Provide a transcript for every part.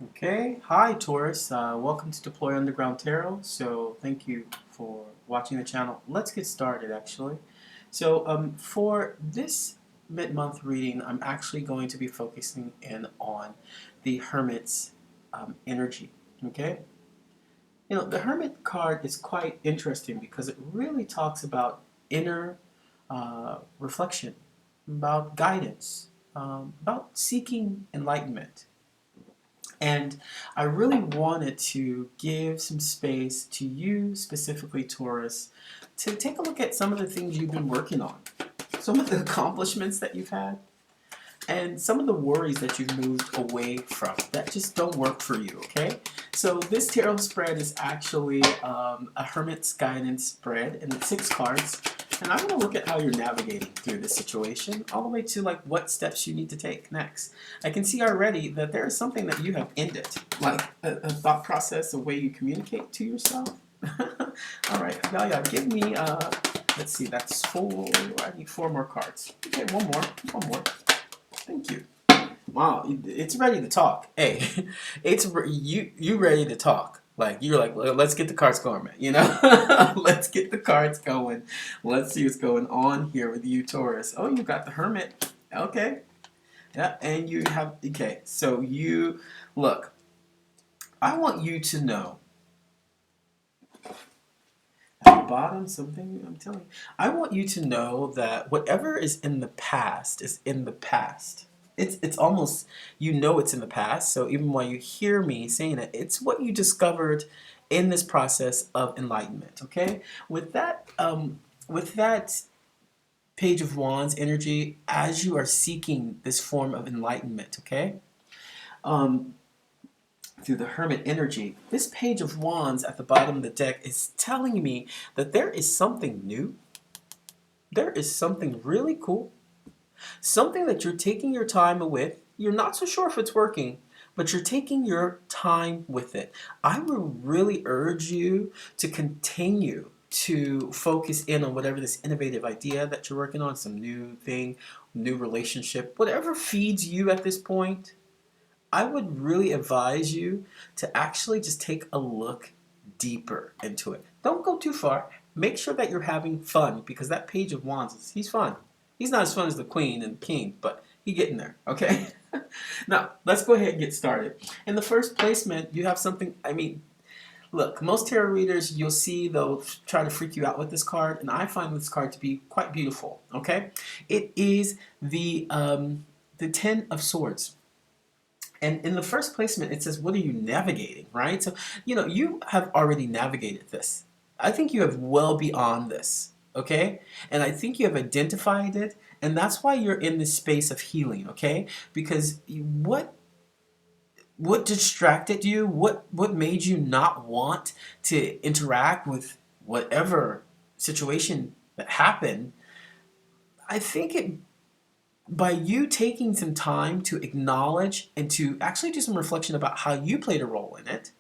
Okay, hi Taurus. Welcome to Deploy Underground Tarot. So thank you for watching the channel. Let's get started actually. For this mid-month reading, I'm actually going to be focusing in on the Hermit's energy. Okay? The Hermit card is quite interesting because it really talks about inner reflection, about guidance, about seeking enlightenment. And I really wanted to give some space to you, specifically Taurus, to take a look at some of the things you've been working on, some of the accomplishments that you've had, and some of the worries that you've moved away from that just don't work for you, okay? So this tarot spread is actually a Hermit's Guidance spread, and it's 6 cards. And I'm going to look at how you're navigating through this situation, all the way to like what steps you need to take next. I can see already that there is something that you have ended, like a thought process, a way you communicate to yourself. All right, Gaia, give me, let's see, that's 4, I need 4 more cards. Okay, one more. Thank you. Wow, it's ready to talk. Hey, you ready to talk. Like you're like, let's get the cards going, man. Let's get the cards going. Let's see what's going on here with you, Taurus. Oh, you got the Hermit. Okay. Yeah, and you have okay. So you look. I want you to know at the bottom something I'm telling you. I want you to know that whatever is in the past is in the past. It's almost it's in the past. So even while you hear me saying it, it's what you discovered in this process of enlightenment. Okay, with that Page of Wands energy, as you are seeking this form of enlightenment. Okay, um, through the Hermit energy, this Page of Wands at the bottom of the deck is telling me that there is something new. There is something really cool. Something that you're taking your time with. You're not so sure if it's working, but you're taking your time with it. I would really urge you to continue to focus in on whatever this innovative idea that you're working on, some new thing, new relationship, whatever feeds you at this point. I would really advise you to actually just take a look deeper into it. Don't go too far. Make sure that you're having fun because that Page of Wands, he's fun. He's not as fun as the Queen and the King, but he's getting there, okay? Now, let's go ahead and get started. In the first placement, you have something, look, most tarot readers, you'll see they'll try to freak you out with this card, and I find this card to be quite beautiful, okay? It is the Ten of Swords. And in the first placement, it says, what are you navigating, right? So, you have already navigated this. I think you have well beyond this, okay? And I think you have identified it, and that's why you're in this space of healing, okay? Because what distracted you? What made you not want to interact with whatever situation that happened? I think it by you taking some time to acknowledge and to actually do some reflection about how you played a role in it,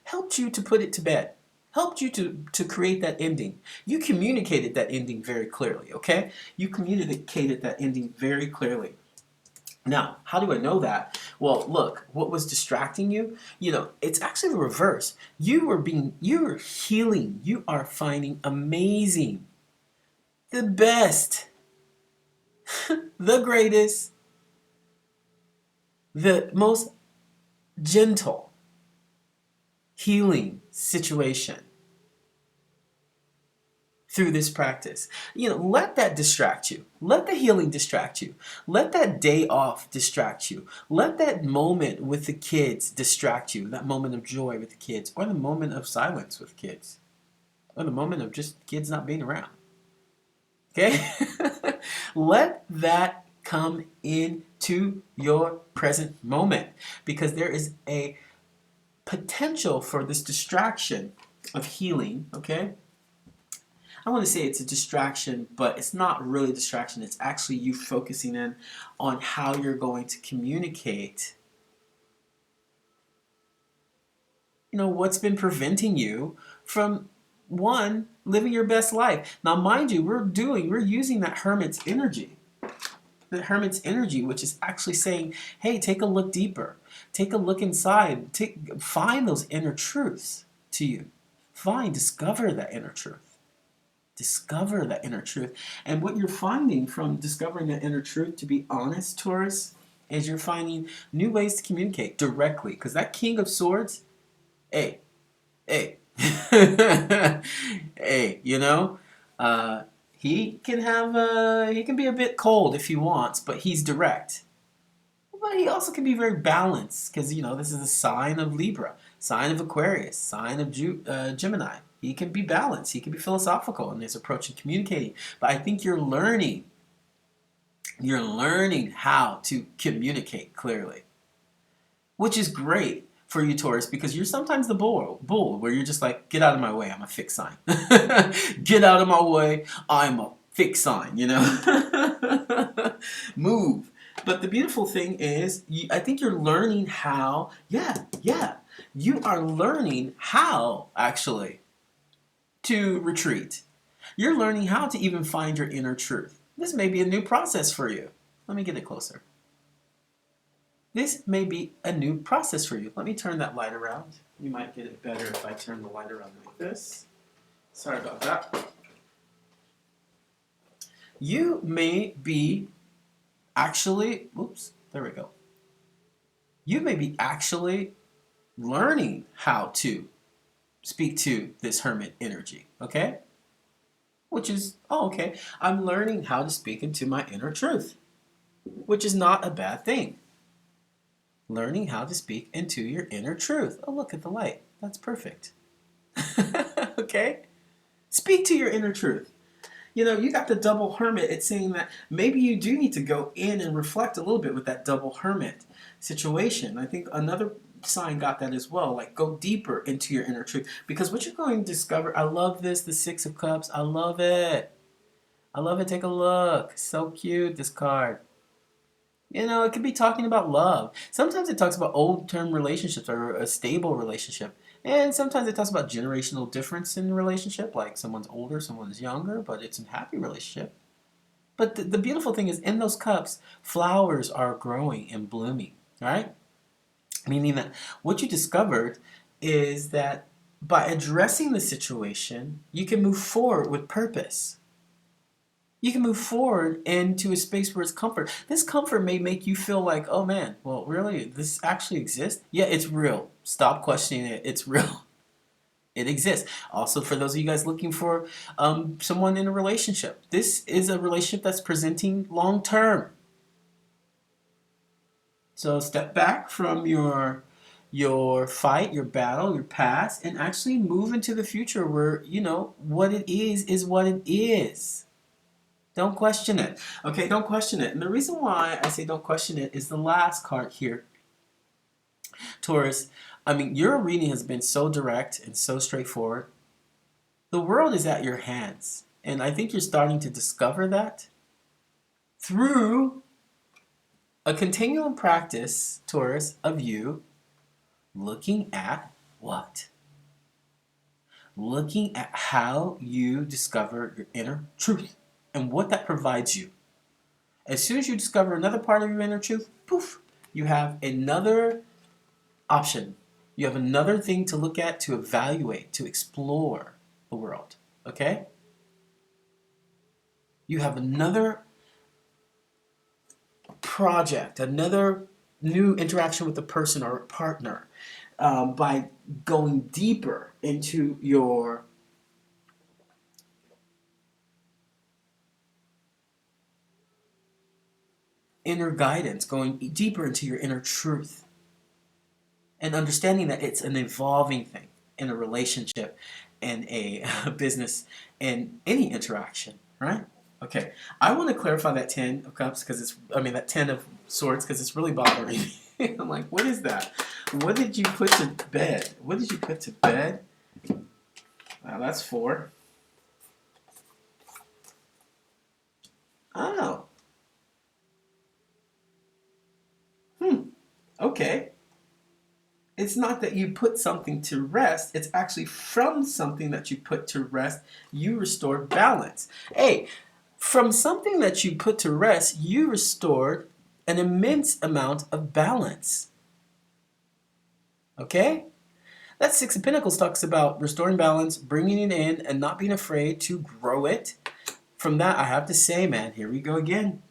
helped you to put it to bed, helped you to create that ending. You communicated that ending very clearly, okay? You communicated that ending very clearly. Now, how do I know that? Well, look, what was distracting you? It's actually the reverse. You're healing. You are finding amazing, the best, the greatest, the most gentle healing situation through this practice. Let that distract you. Let the healing distract you. Let that day off distract you. Let that moment with the kids distract you. That moment of joy with the kids, or the moment of silence with kids, or the moment of just kids not being around. Okay? Let that come into your present moment, because there is a potential for this distraction of healing, okay? I want to say it's a distraction, but it's not really a distraction. It's actually you focusing in on how you're going to communicate, what's been preventing you from, one, living your best life. Now, mind you, we're using that Hermit's energy. the Hermit's energy, which is actually saying, hey, take a look deeper. Take a look inside. Find those inner truths to you. Discover that inner truth. Discover that inner truth. And what you're finding from discovering that inner truth, to be honest, Taurus, is you're finding new ways to communicate directly. Because that King of Swords, hey, hey, hey, you know, he can be a bit cold if he wants, but he's direct. But he also can be very balanced because, you know, this is a sign of Libra, sign of Aquarius, sign of Gemini. He can be balanced. He can be philosophical in his approach in communicating. But I think you're learning how to communicate clearly, which is great for you, Taurus, because you're sometimes the bull where you're just like, get out of my way, I'm a fixed sign. Get out of my way, I'm a fixed sign, you know? Move. But the beautiful thing is, I think you're learning how, you are learning how, actually, to retreat. You're learning how to even find your inner truth. This may be a new process for you. Let me get it closer. This may be a new process for you. Let me turn that light around. You might get it better if I turn the light around like this. Sorry about that. You may be actually, there we go. You may be actually learning how to speak to this Hermit energy, okay? Which is, okay, I'm learning how to speak into my inner truth, which is not a bad thing. Learning how to speak into your inner truth. Oh, look at the light. That's perfect. Okay? Speak to your inner truth. You know, you got the double Hermit. It's saying that maybe you do need to go in and reflect a little bit with that double Hermit situation. I think another sign got that as well. Like, go deeper into your inner truth. Because what you're going to discover, I love this, the Six of Cups. I love it. I love it. Take a look. So cute, this card. You know, it could be talking about love. Sometimes it talks about old-term relationships or a stable relationship. And sometimes it talks about generational difference in the relationship, like someone's older, someone's younger, but it's a happy relationship. But the beautiful thing is, in those cups, flowers are growing and blooming, right? Meaning that what you discovered is that by addressing the situation, you can move forward with purpose. You can move forward into a space where it's comfort. This comfort may make you feel like, oh man, well really, this actually exists? Yeah, it's real. Stop questioning it. It's real. It exists. Also, for those of you guys looking for someone in a relationship, this is a relationship that's presenting long term. So step back from your fight, your battle, your past, and actually move into the future where, you know, what it is what it is. Don't question it. Okay, don't question it. And the reason why I say don't question it is the last card here. Taurus, I mean, your reading has been so direct and so straightforward. The world is at your hands. And I think you're starting to discover that through a continual practice, Taurus, of you looking at what? Looking at how you discover your inner truth and what that provides you. As soon as you discover another part of your inner truth, poof, you have another option. You have another thing to look at, to evaluate, to explore the world. Okay? You have another project, another new interaction with a person or a partner by going deeper into your inner guidance, going deeper into your inner truth, and understanding that it's an evolving thing in a relationship, in a business, in any interaction, right? Okay, I want to clarify that 10 of Cups because that 10 of Swords because it's really bothering me. I'm like, what is that? What did you put to bed? What did you put to bed? Wow, that's 4. Oh. Okay. It's not that you put something to rest. It's actually from something that you put to rest, you restore balance. Hey, From something that you put to rest, you restored an immense amount of balance. Okay? That Six of Pentacles talks about restoring balance, bringing it in, and not being afraid to grow it. From that, I have to say, man, here we go again.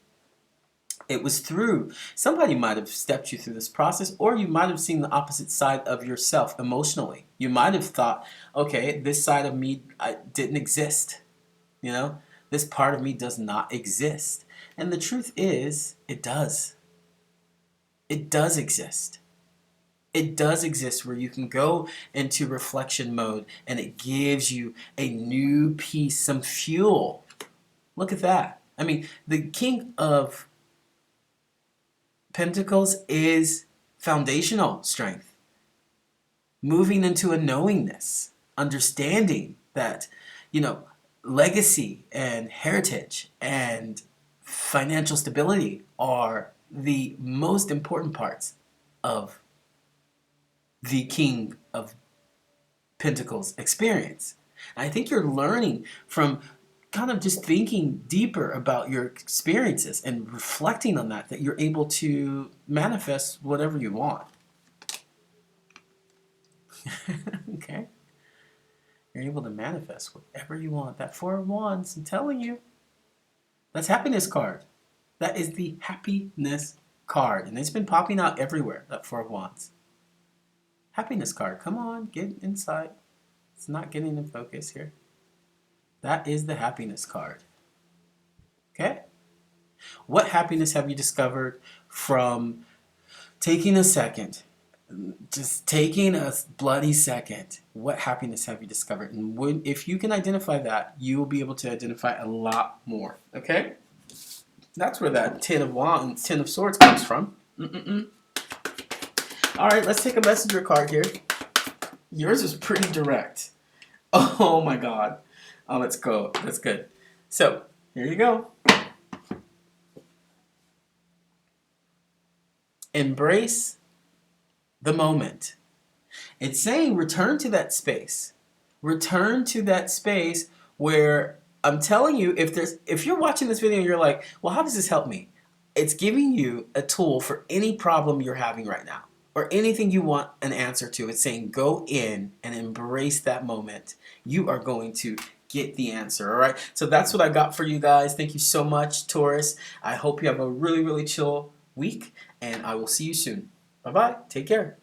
It was through, somebody might have stepped you through this process, or you might have seen the opposite side of yourself emotionally. You might have thought, okay, this side of me didn't exist. You know, this part of me does not exist. And the truth is, it does. It does exist. It does exist where you can go into reflection mode and it gives you a new piece, some fuel. Look at that. I mean, the King of Pentacles is foundational strength. Moving into a knowingness, understanding that, you know, legacy and heritage and financial stability are the most important parts of the King of Pentacles experience. And I think you're learning from kind of just thinking deeper about your experiences and reflecting on that you're able to manifest whatever you want. Okay? You're able to manifest whatever you want. That Four of Wands, I'm telling you, that's happiness card. That is the happiness card. And it's been popping out everywhere, that Four of Wands. Happiness card. Come on, get inside. It's not getting in focus here. That is the happiness card. Okay? What happiness have you discovered from taking a second? Just taking a bloody second. What happiness have you discovered? And if you can identify that, you will be able to identify a lot more. Okay? That's where that Ten of Wands, Ten of Swords comes from. All right, let's take a messenger card here. Yours is pretty direct. Oh my God. Oh, let's go. That's good. So, here you go. Embrace the moment. It's saying return to that space. Return to that space where I'm telling you, if you're watching this video and you're like, well, how does this help me? It's giving you a tool for any problem you're having right now, or anything you want an answer to. It's saying go in and embrace that moment. You are going to get the answer, all right? So that's what I got for you guys. Thank you so much, Taurus. I hope you have a really, really chill week, and I will see you soon. Bye-bye. Take care.